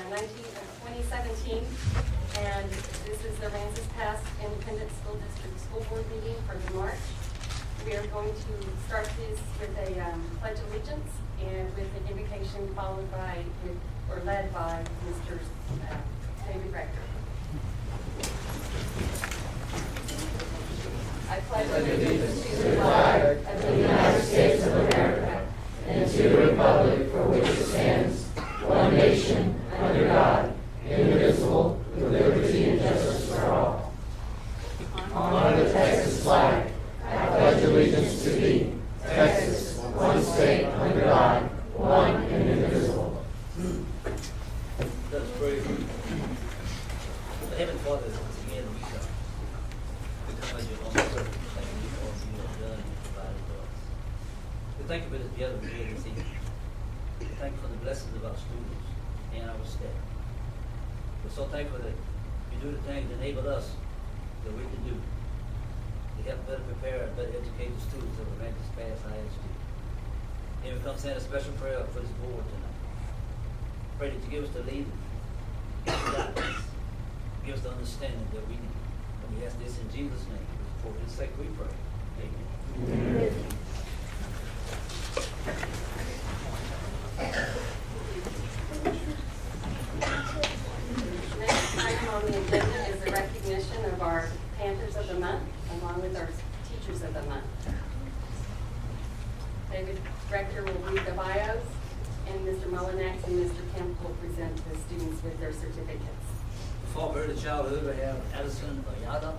2017, and this is the Aransas Pass Independent School District School Board meeting for the March. We are going to start this with a pledge of allegiance and with an invocation followed by, or led by, Mr. David Rector. I pledge allegiance to the flag of the United States of America and to the republic for which it stands, one nation, under God, indivisible, with liberty and justice for all. On the Texas flag, I pledge allegiance to thee, Texas, one state, under God, one and indivisible. Let's pray. Heavenly Father, again, we come as your own servant. Thank you for all you have done and provided for us. We thank you for this gathering here this evening. We thank you for the blessings of our students and our staff. We're so thankful that you do the things that enable us that we can do to help better prepare and better educate the students of the Aransas Pass ISD. And we come saying a special prayer for this board tonight. Pray that you give us the lead, give us the guidance, give us the understanding that we need. And we ask this in Jesus' name. For his sake we pray. Amen. Next item on the agenda is the recognition of our Panthers of the Month, along with our Teachers of the Month. David Rector will read the bios, and Mr. Mullinax and Mr. Kemp will present the students with their certificates. Before early childhood, we have Addison Ayala.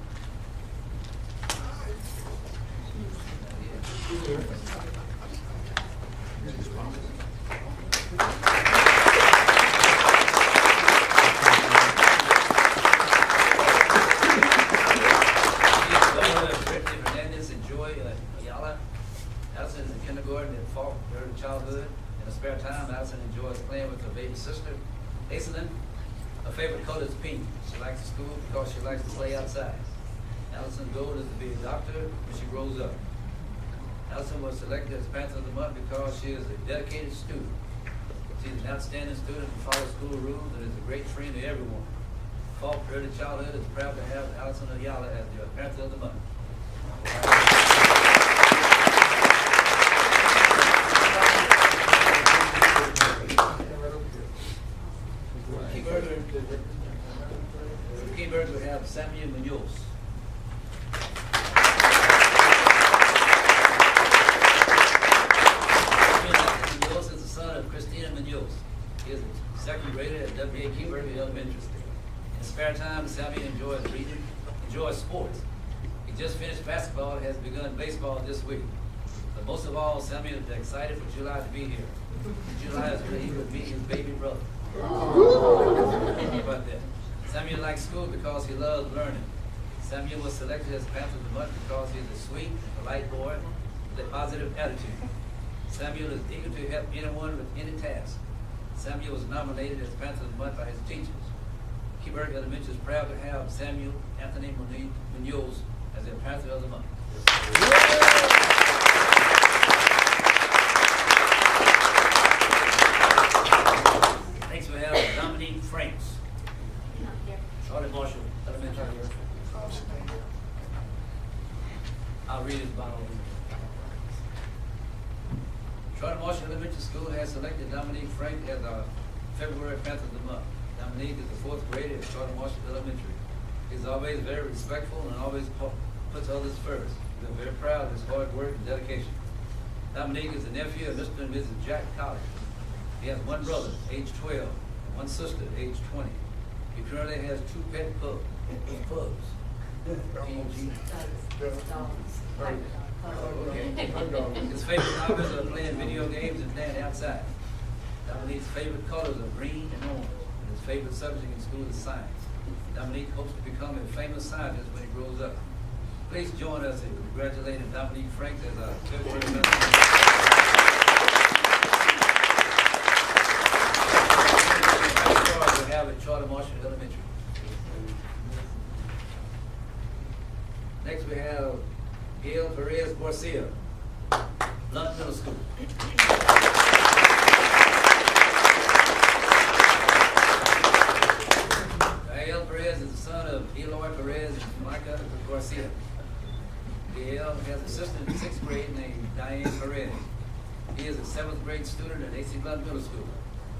Addison is in kindergarten and fought early childhood. In her spare time, Addison enjoys playing with her baby sister, Aislinn. Her favorite color is pink. She likes the school because she likes to play outside. Allison's goal is to be a doctor when she grows up. Allison was selected as Panther of the Month because she is a dedicated student. She's an outstanding student who follows school rules and is a great friend to everyone. Falk Early Childhood is proud to have Allison Ayala as the Panther of the Month. Keyburg, we have Samuel Munoz. Munoz is the son of Christina Munoz. He is a second grader at W.A. Keyburg Elementary. In his spare time, Samuel enjoys reading, enjoys sports. He just finished basketball and has begun baseball this week. But most of all, Samuel is excited for July to be here. July is when he will meet his baby brother. About that. Samuel likes school because he loves learning. Samuel was selected as Panther of the Month because he is a sweet, polite boy with a positive attitude. Samuel is eager to help anyone with any task. Samuel was nominated as Panther of the Month by his teachers. Keyburg Elementary is proud to have Samuel Anthony Munoz as their Panther of the Month. Next we have Dominique Franks. Charlie Marshall Elementary. I'll read his bio. Charlie Marshall Elementary School has selected Dominique Frank as our February Panther of the Month. Dominique is the fourth grader at Charlie Marshall Elementary. He's always very respectful and always puts others first. We're very proud of his hard work and dedication. Dominique is the nephew of Mr. and Mrs. Jack Collins. He has one brother, age 12, and one sister, age 20. He currently has two pet pugs. His favorite hobbies are playing video games and playing outside. Dominique's favorite colors are green and orange, and his favorite subject in school is science. Dominique hopes to become a famous scientist when he grows up. Please join us in congratulating Dominique Frank as our February Panther. We have at Charlie Marshall Elementary. Next we have Gail Perez Garcia, Blunt Middle School. assistant in 6th grade named Diane Perez. He is a 7th grade student at AC Blood Middle School.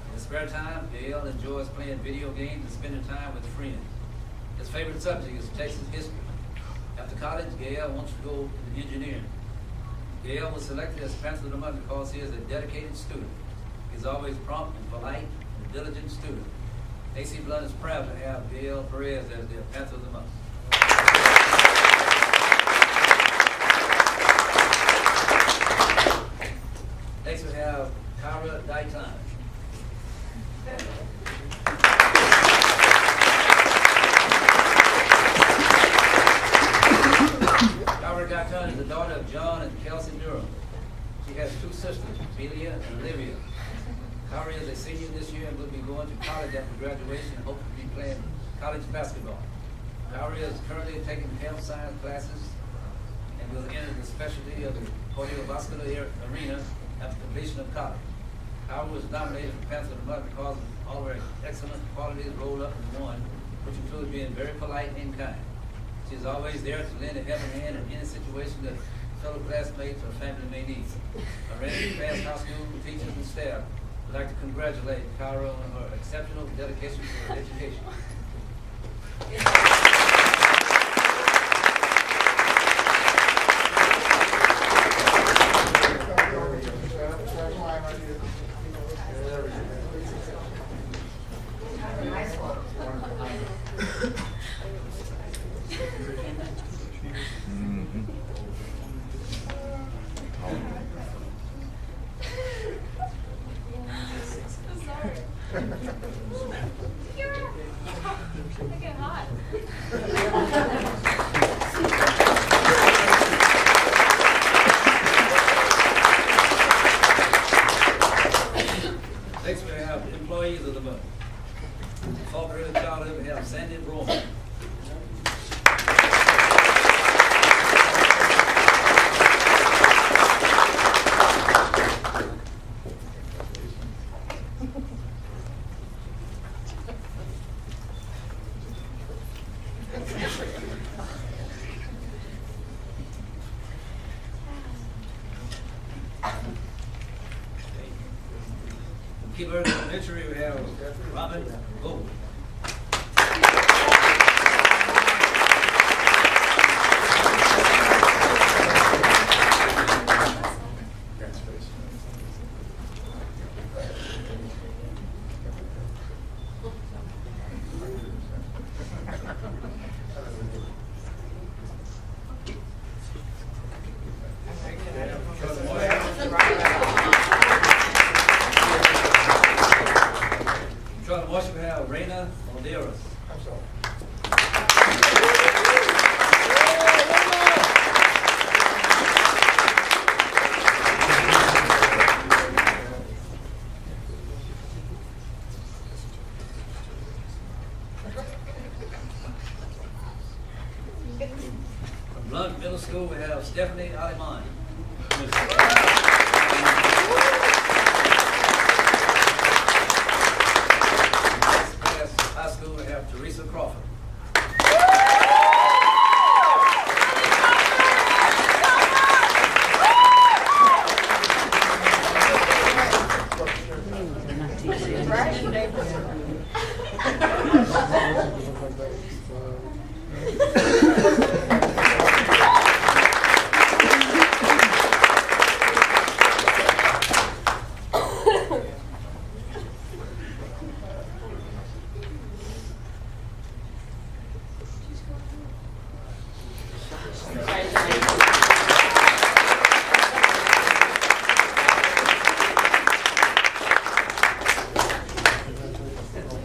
In his spare time, Gail enjoys playing video games and spending time with friends. His favorite subject is Texas history. After college, Gail wants to go into engineering. Gail was selected as Panther of the Month because he is a dedicated student. He is always prompt and polite and a diligent student. AC Blood is proud to have Gail Perez as their Panther of the Month. Next we have Cara Daitan. Cara Daitan is the daughter of John and Kelsey Durham. She has two sisters, Belia and Olivia. Cara is a senior this year and will be going to college after graduation and hope to be playing college basketball. Cara is currently taking health science classes and will enter the specialty of the cardiovascular arena after completion of college. Cara was nominated for Panther of the Month because of all her excellent qualities rolled up into one, which include being very polite and kind. She is always there to lend a helping hand in any situation that fellow classmates or family may need. Our ready past high school teachers and staff would like to congratulate Cara on her exceptional dedication to her education. Next we have employees of the month. For early childhood, we have Sandy Roman. Keeper Elementary, we have Robin Gold. Trying to watch we have Raina Olderas. From Blunt Middle School, we have Stephanie Aliman. High school, we have Teresa Crawford.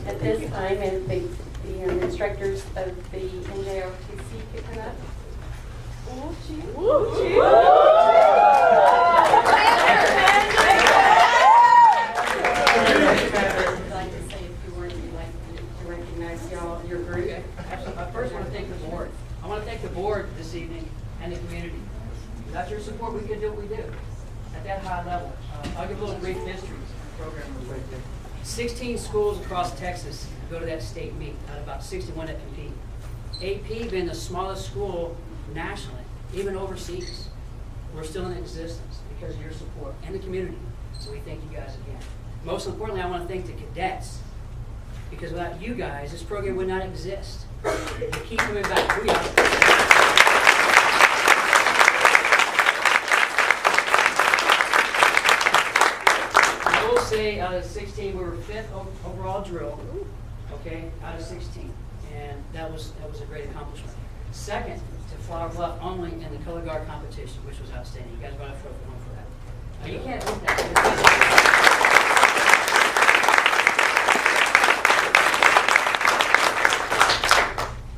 At this time, and the instructors of the NJRTC could come up. Won't you? Won't you? I'd like to say a few words, we'd like to recognize y'all, your group. Okay. I first want to thank the board. I want to thank the board this evening and the community. Without your support, we couldn't do what we do at that high level. I'll give a little brief history of the program real quick. 16 schools across Texas go to that state meet, out of about 61 that compete. AP being the smallest school nationally, even overseas. we're still in existence because of your support and the community. So we thank you guys again. Most importantly, I want to thank the cadets, because without you guys, this program would not exist. You keep coming back. We are. I will say, out of 16, we were 5th overall drill. Okay, out of 16, and that was a great accomplishment. Second to Flower Bluff only in the color guard competition, which was outstanding. You guys brought a trophy home for that. Now, you can't beat that.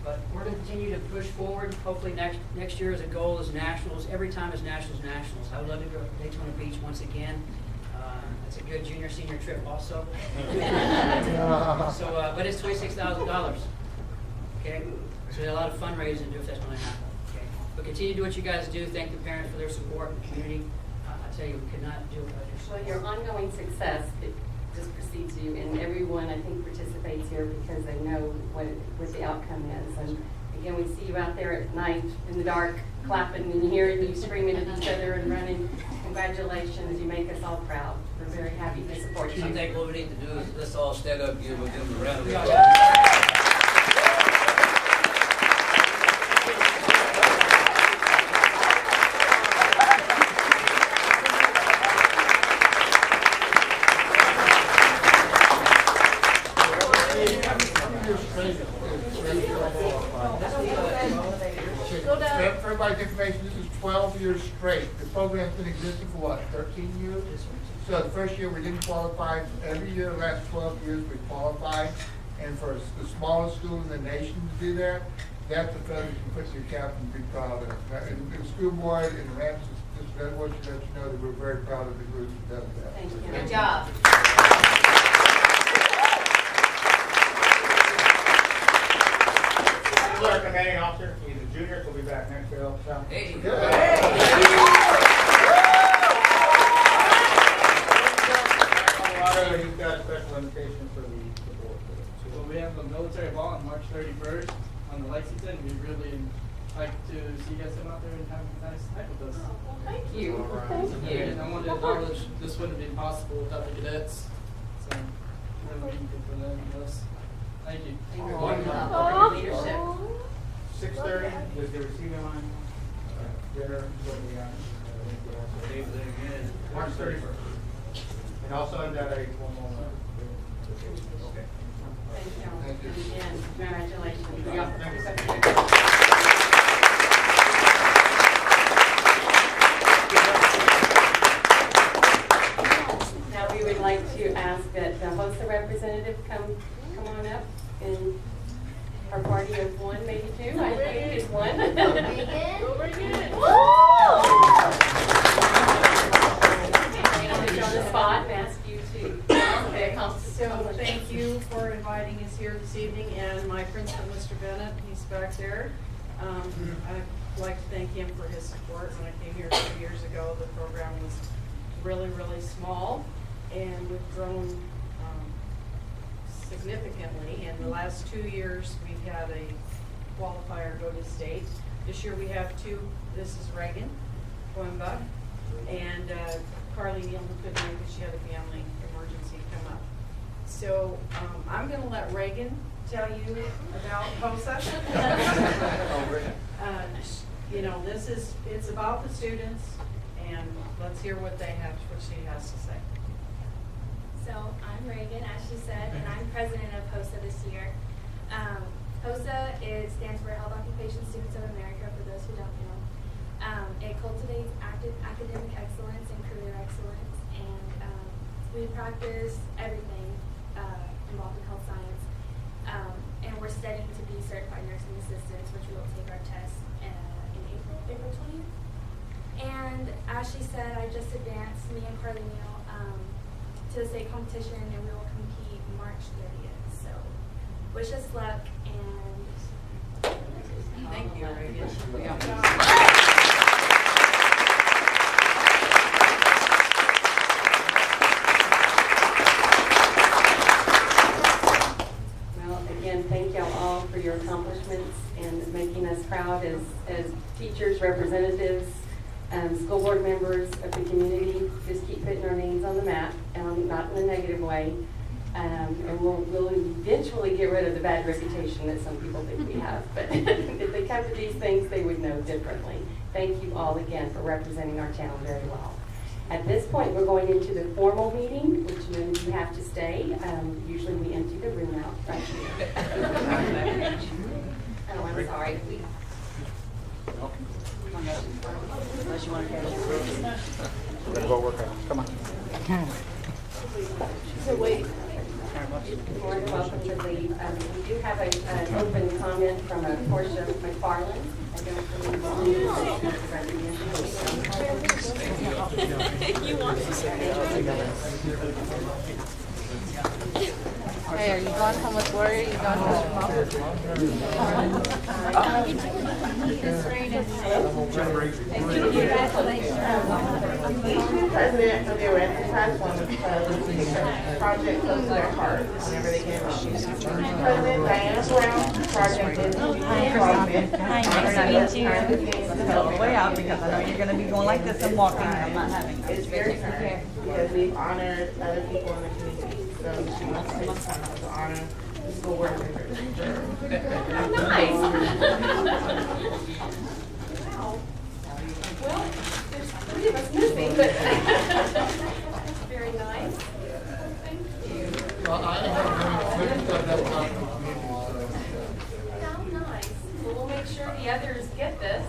But we're going to continue to push forward. Hopefully next year as a goal is nationals. Every time is nationals. I would love to go to Daytona Beach once again. It's a good junior senior trip also. So, but it's $26,000. Okay, so we had a lot of fundraising to do if that's going to happen. Okay, but continue to do what you guys do. Thank the parents for their support and the community. I tell you, we could not do it without your support. Well, your ongoing success, it just precedes you, and everyone, I think, participates here because they know what the outcome is. And again, we see you out there at night in the dark, clapping and hearing you screaming at each other and running. Congratulations, you make us all proud. We're very happy to support you. I think what we need to do is let's all stand up and give them a round of applause. For everybody's information, this is 12 years straight. The program's been existing for what, 13 years? So the first year we didn't qualify. Every year the last 12 years we qualified. And for the smallest school in the nation to do that, that's a feather you can put to your cap and be proud of. And the school board and Ramps just want to let you know that we're very proud of the group that does that. Thank you. Good job. Our commanding officer, he's a junior, so he'll be back next year. Hey. He's got a special invitation for the board. Well, we have a military ball on March 31st on the Lexington. We really like to see you guys come out there and have a nice night with us. Well, thank you. And I want to acknowledge this wouldn't have been possible without the cadets. So, really meaningful for them and us. Thank you. Thank you for your leadership. 6:30 is the receiving line. Dinner, what we got. March 31st. And also that a one more. Okay. Thank you. Thank you. And again, congratulations. Yeah, thank you. Now we would like to ask that the HOSA representative come on up and our party of one, maybe two. I think it's one. Go bring it. I'll put you on the spot and ask you to. Okay, So thank you for inviting us here this evening, and my principal, Mr. Bennett, he's back there. I'd like to thank him for his support. When I came here 2 years ago, the program was really, really small, and we've grown significantly. In the last 2 years, we've had a qualifier go to state. This year we have two. This is Reagan Coimba and Carly Neal, who couldn't make it. She had a family emergency come up. So I'm going to let Reagan tell you about HOSA. You know, it's about the students, and let's hear what she has to say. So I'm Reagan, as she said, and I'm president of HOSA this year. HOSA stands for Health Occupation Students of America, for those who don't know. It cultivates academic excellence and career excellence, and we practice everything involved in health science. And we're studying to be certified nursing assistants, which we will take our test in April 20th. And as she said, I just advanced, me and Carly Neal, to the state competition, and we will compete March 30th. So wish us luck, and Thank you, Reagan. Well, again, thank y'all all for your accomplishments and making us proud as teachers, representatives, School board members of the community just keep putting our names on the map, not in a negative way. And we'll eventually get rid of the bad reputation that some people think we have. But if they come to these things, they would know differently. Thank you all again for representing our town very well. At this point, we're going into the formal meeting, which means you have to stay. Usually we empty the room out right here. Oh, I'm sorry. Unless you want to Gotta go work out. Come on. So wait. You're more than welcome to leave. We do have an open comment from Portia McFarland. I don't believe You want to Hey, are you going home with Lori? Are you going home with President of the Arrested Transformers because project close to their heart whenever they get President Diana Brown, project is involvement. Hi, nice to meet you. Way out because I know you're going to be going like this and walking. I'm not having it. It's very important because we've honored other people in the community. So she wants to take time to honor the school board members. Nice. Wow. Well, there's 3 of us missing, but that's very nice. Thank you. Well, I have that How nice. Well, we'll make sure the others get this.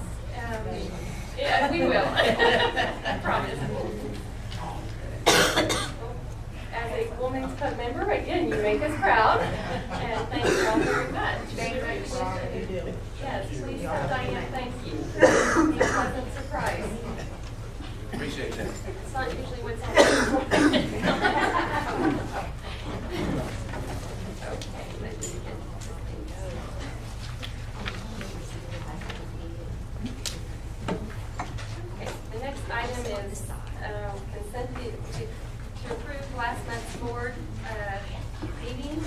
Yeah, we will. I promise. As a Women's Club member, again, you make us proud. And thank you all very much. Thank you for all that you do. Yes, please tell Diane thank you. Be a pleasant surprise. Appreciate that. It's not usually what's happening. Okay, the next item is consent to approve last month's board meeting.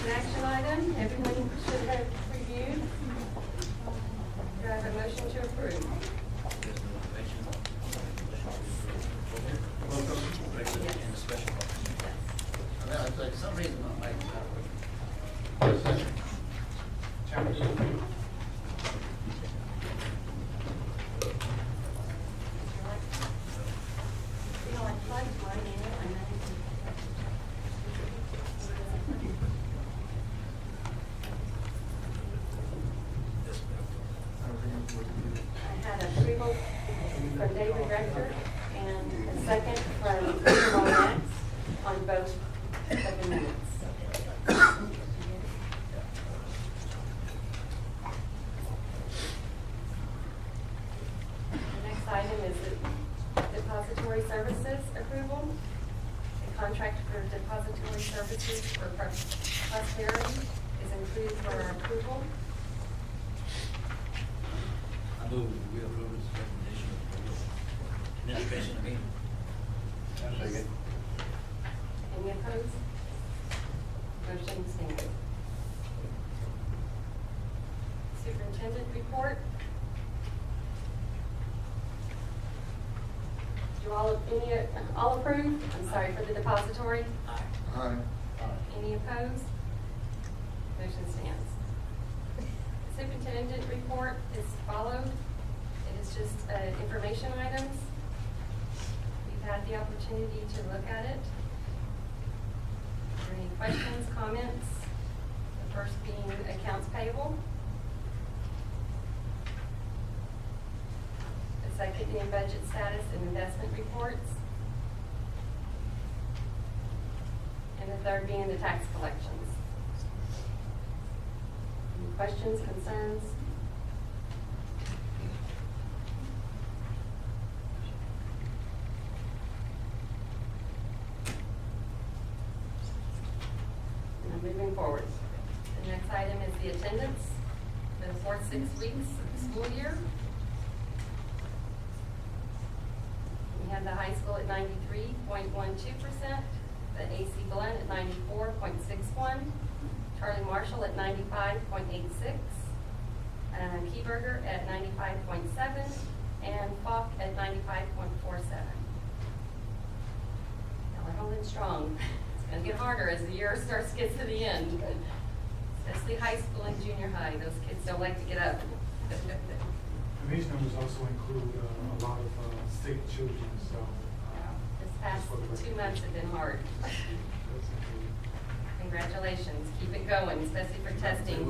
An action item, everyone should have reviewed. Do I have a motion to approve? And special. For some reason, I'm like, You know, I plugged mine in and then. I had approval from David Rector and a second from Peter Romax on both of the minutes. The next item is the depository services approval. The contract for depository services for Prosperity is included for our approval. I move we approve this recommendation of administration of meeting. Any opposed? Motion stands. Superintendent report. Do all approve? I'm sorry, for the depository? Aye. Any opposed? Motion stands. Superintendent report is followed. It is just information items. You've had the opportunity to look at it. Are there any questions, comments? The first being accounts payable. The second being budget status and investment reports. And the third being the tax collections. Any questions, concerns? Now moving forward. The next item is the attendance for the fourth 6 weeks of the school year. We have the high school at 93.12%, the AC Glen at 94.61%, Charlie Marshall at 95.86%, Keyburger at 95.7%, and Falk at 95.47. Now we're holding strong. It's gonna get harder as the year gets to the end, especially high school and junior high. Those kids don't like to get up. And these numbers also include a lot of sick children, so. This past 2 months have been hard. Congratulations, keep it going, especially for testing.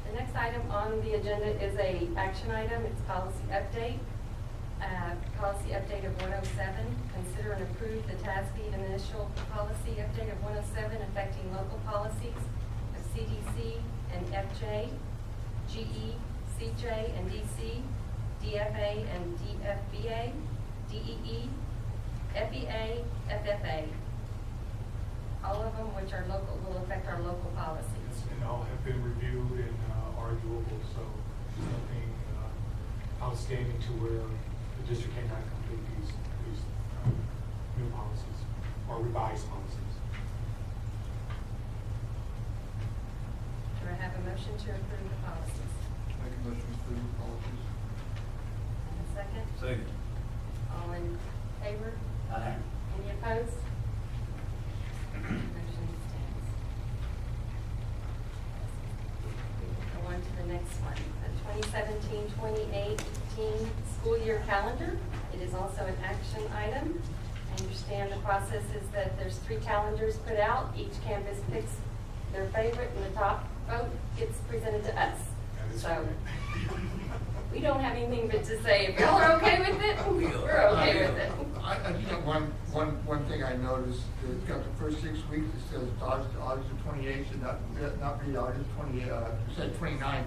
The next item on the agenda is a action item, it's policy update. Policy update of 107, consider and approve the TASB initial policy update of 107 affecting local policies of CDC and FJ, GE, CJ and DC, DFA and DFBA, DEE, FEA, FFA. All of them which are local, will affect our local policies. And all have been reviewed and arguable, so nothing outstanding to where the district cannot complete these new policies or revised policies. Do I have a motion to approve the policies? Make a motion to approve the policies. And a second? Second. All in favor? Aye. Any opposed? Motion stands. Go on to the next one, the 2017-2018 school year calendar. It is also an action item. I understand the process is that there's 3 calendars put out. Each campus picks their favorite, and the top vote gets presented to us. So we don't have anything but to say, if y'all are okay with it, we're okay with it. I just got one thing I noticed, it's got the first 6 weeks, it says August the 28th, and not be August 28th, it said 29th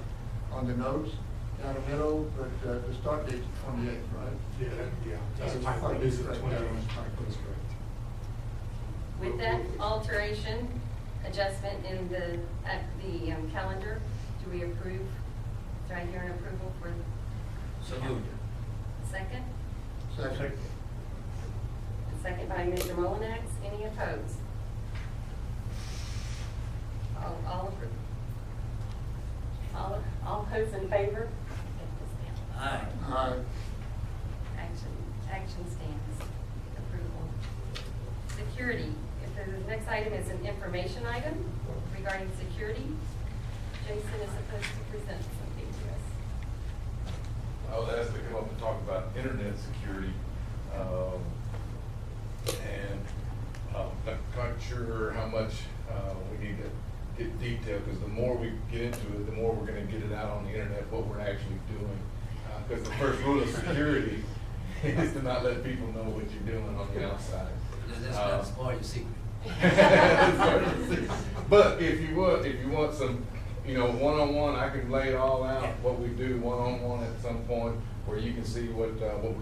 on the notes down the middle, but the start date's the 28th, right? Yeah, that's a typo, it is the 28th. That's correct. With that alteration, adjustment in the calendar, do we approve? Do I hear an approval for So moved. second? Second. A second by Mr. Molinax. Any opposed? All approved. All opposed in favor? Aye. Aye. Action stands. Approval. Security. If the next item is an information item regarding security, Jason is supposed to present something to us. I was asked to come up and talk about internet security. Not quite sure how much we need to get detailed, because the more we get into it, the more we're going to get it out on the internet, what we're actually doing. Because the first rule of security is to not let people know what you're doing on the outside. That's not spoil your secret. But if you want some, one-on-one, I can lay it all out, what we do one-on-one at some point, where you can see what we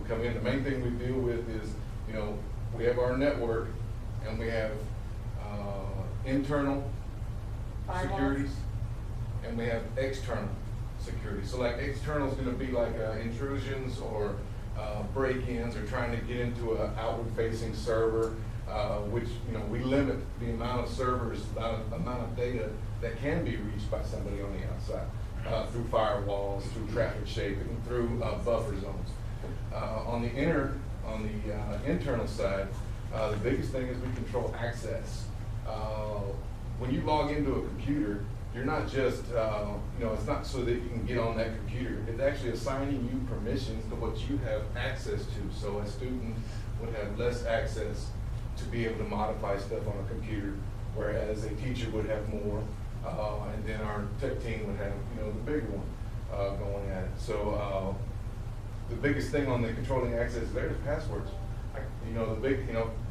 come in. The main thing we deal with is, we have our network, and we have internal securities, and we have external security. So like external is going to be like intrusions or break-ins, or trying to get into an outward-facing server, which we limit the amount of servers, the amount of data that can be reached by somebody on the outside, through firewalls, through traffic shaping, through buffer zones. On the internal side, the biggest thing is we control access. When you log into a computer, you're not just, it's not so that you can get on that computer. It's actually assigning you permissions to what you have access to. So a student would have less access to be able to modify stuff on a computer, whereas a teacher would have more, and then our tech team would have, the bigger one going at it. So the biggest thing on the controlling access there is passwords.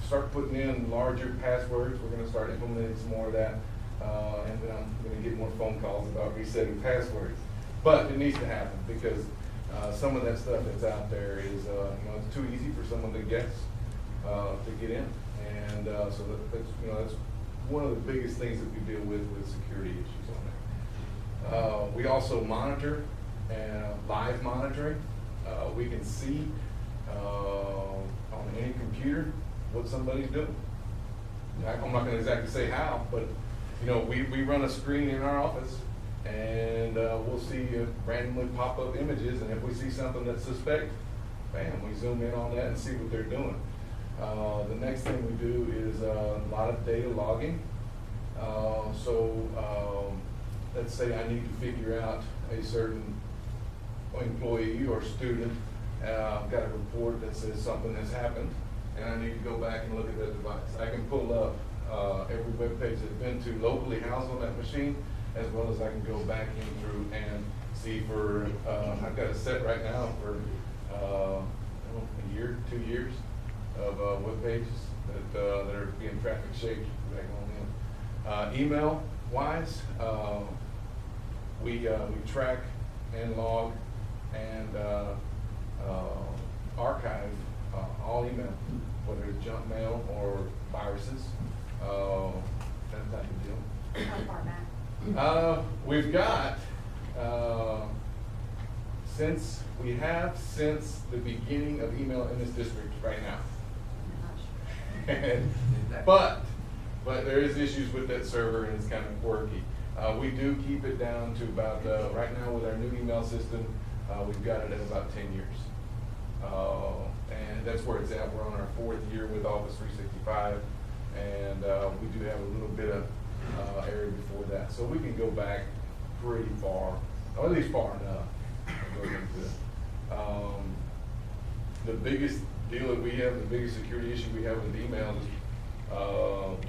Start putting in larger passwords. We're going to start implementing some more of that, and then I'm going to get more phone calls about resetting passwords. But it needs to happen, because some of that stuff that's out there is, it's too easy for someone to guess to get in, and so that's one of the biggest things that we deal with security issues on there. We also monitor and live monitoring. We can see on any computer what somebody's doing. I'm not going to exactly say how, but we run a screen in our office, and we'll see randomly pop-up images, and if we see something that's suspect, bam, we zoom in on that and see what they're doing. The next thing we do is a lot of data logging. Let's say I need to figure out a certain employee or student. I've got a report that says something has happened, and I need to go back and look at that device. I can pull up every web page that's been to locally housed on that machine, as well as I can go back in through and see for, I've got a set right now for a year, 2 years of web pages that are being traffic shaped back on in. Email wise, we track and log and archive all email, whether it's junk mail or viruses, that type of deal. How far back? We've got, since the beginning of email in this district right now. But there is issues with that server, and it's kind of quirky. We do keep it down to about, right now with our new email system, we've got it at about 10 years. And that's where it's at. We're on our 4th year with Office 365, and we do have a little bit of area before that. So we can go back pretty far, or at least far enough. The biggest deal that we have, the biggest security issue we have with email is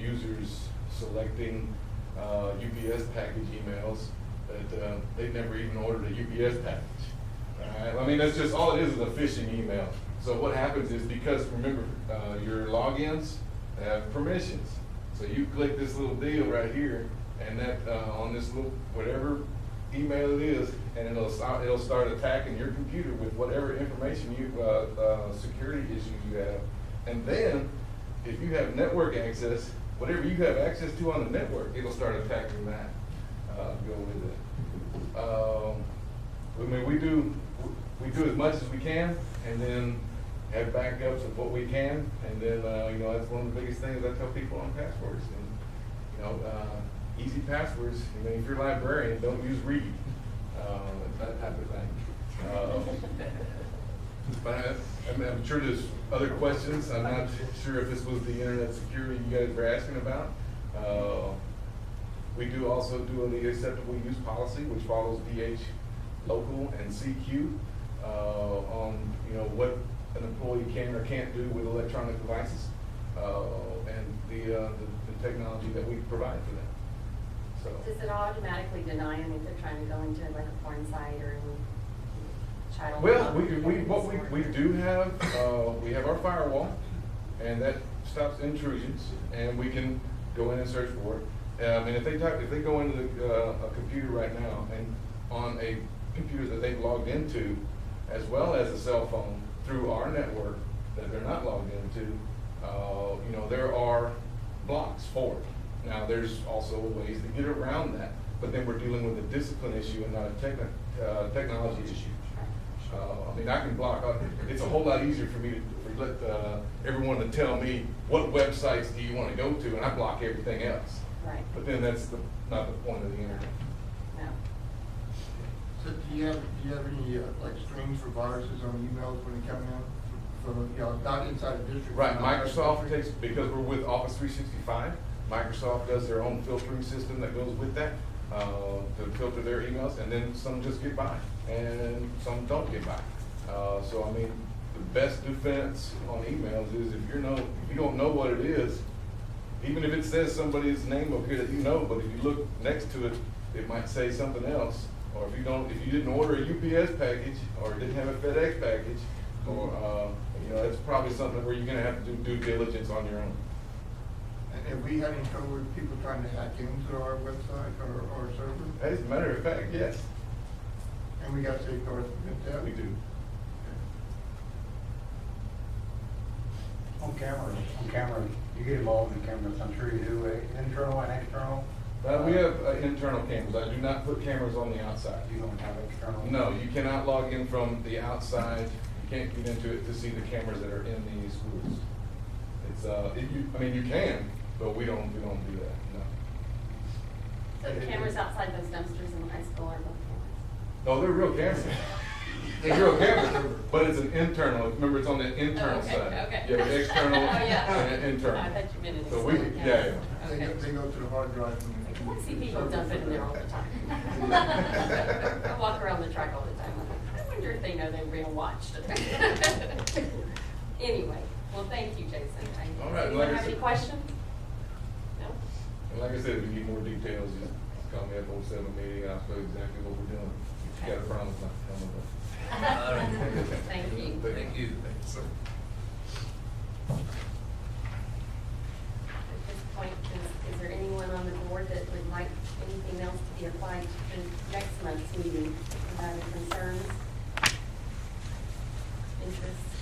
users selecting UPS package emails that they've never even ordered a UPS package. All right? I mean, that's just all it is a phishing email. So what happens is, because remember, your logins have permissions. So you click this little deal right here, and that on this little whatever email it is, and it'll start attacking your computer with whatever information you security issue you have. And then if you have network access, whatever you have access to on the network, it'll start attacking that. Go with it. I mean, we do as much as we can, and then have backups of what we can, and then you know, that's one of the biggest things I tell people on passwords. And you know, easy passwords. I mean, if you're a librarian, don't use read, that type of thing. But I'm sure there's other questions. I'm not sure if this was the internet security you guys were asking about. We do also do the acceptable use policy, which follows DH local and CQ on what an employee can or can't do with electronic devices, and the technology that we provide for them. So. Does it automatically deny them if they're trying to go into like a porn site or any child? Well, we do have we have our firewall, and that stops intrusions, and we can go in and search for it. And if they go into a computer right now, and on a computer that they've logged into, as well as a cell phone through our network that they're not logged into, there are blocks for it. Now, there's also ways to get around that, but then we're dealing with a discipline issue and not a technology issue. I mean, I can block. It's a whole lot easier for me to let everyone to tell me what websites do you want to go to, and I block everything else. Right. But then that's not the point of the internet. No. So do you have any like strings for viruses on emails when they come in? Not inside the district. Right, Microsoft takes, because we're with Office 365, Microsoft does their own filtering system that goes with that to filter their emails, and then some just get by, and some don't get by. So I mean, the best defense on emails is if you don't know what it is, even if it says somebody's name up here that you know, but if you look next to it, it might say something else. Or if you didn't order a UPS package, or didn't have a FedEx package, or it's probably something where you're going to have to do due diligence on your own. And have we had any trouble with people trying to hack into our website or our server? As a matter of fact, yes. And we got safeguards against that? We do. On cameras, you get involved in cameras, I'm sure you do, internal and external? We have internal cameras. I do not put cameras on the outside. You don't have external? No, you cannot log in from the outside. You can't get into it to see the cameras that are in the schools. It's you can, but we don't do that. No. So the cameras outside those dumpsters in the high school are both cameras? No, they're real cameras. They're real cameras, but it's an internal, remember, it's on the internal Okay, side. okay. You have external Oh, yeah. and internal. I thought you meant an So we, external yeah, camera. yeah. Okay. They go to the hard drive. I see people dump it in there all the time. I walk around the track all the time. I wonder if they know they're being watched. Anyway, well, thank you, Jason. All right, Anyone like I have any said- questions? No? And like I said, if you need more details, just call me at 07 meeting, I'll tell you exactly what we're doing. You got a promise not to come with us. All right. Thank you. Thank you. Thank you, sir. At this point, is there anyone on the board that would like anything else to be applied to the next month's meeting? Any concerns? Interests?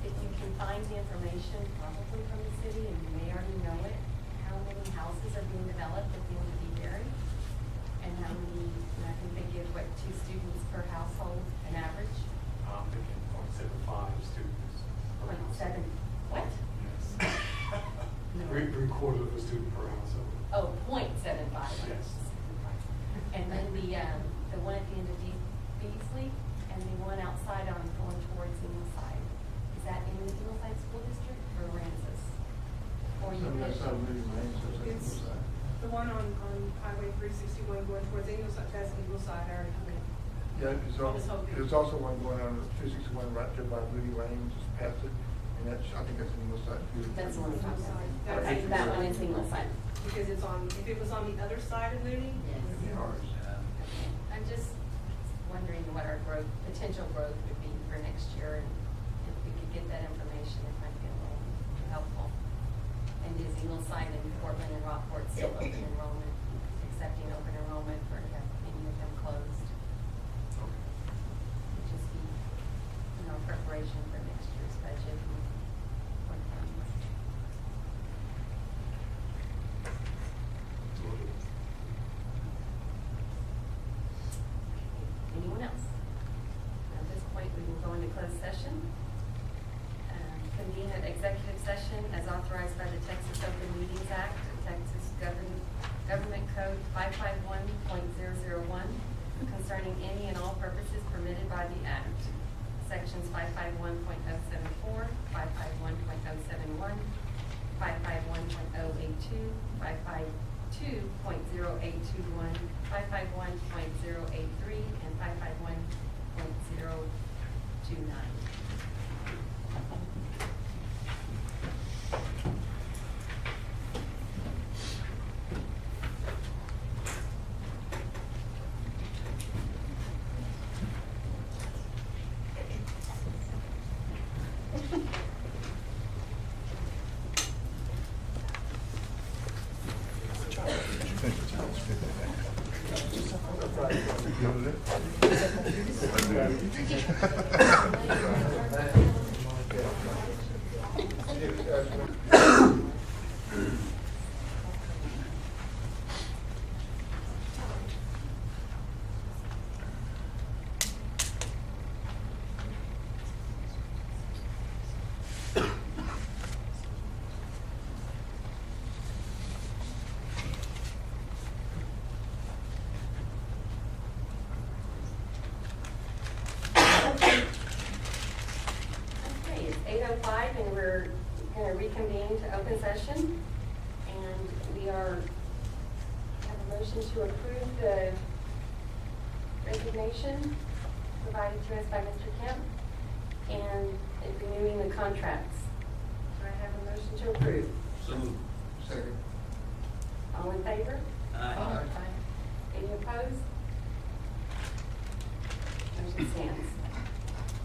If you can find the information probably from the city, and you may already know it, how many houses are being developed at the end of the Berry? And how many, I think they give, what, 2 students per household, an average? I'm thinking 0.75 students. per Point household. 7, what? Yes. No. Three-quarters of a student per household. Oh, 0.75. Yes. And then the one at the end of Beasley, and the one outside on going towards Ingleside. Is that in the Ingleside School District or Aransas? Or you? It's the one on Highway 361 going towards Ingleside, that's Ingleside, I already know. Yeah, I was hoping. there's also one going on 261 right there by Moody Lane, just past it, and that's, I think that's in the side too. That's the one I'm talking about. That's Okay, Ingleside. that one is Ingleside. Because it's on, if it was on the other side of Mooney, it would be ours. I'm just wondering what our potential growth would be for next year, and if we could get that information, it might be a little helpful. And is Ingleside and Portland and Rockport still open enrollment, accepting open enrollment, or have any of them closed? Would just be, preparation for next year's budget and what comes. Anyone else? At this point, we will go into closed session. Convene an executive session as authorized by the Texas Open Meetings Act, Texas Government Code 551.001, concerning any and all purposes permitted by the Act. Sections 551.074, 551.071, 551.082, 552.0821, 551.083, and 551.029. Okay, it's 8:05 and we're going to reconvene to open session. And we have a motion to approve the resignation provided to us by Mr. Kemp and renewing the contracts. Do I have a motion to approve? So moved. Second. All in favor? Aye. Any opposed? Motion stands.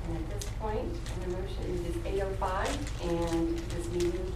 And at this point, the motion is 8:05 and this meeting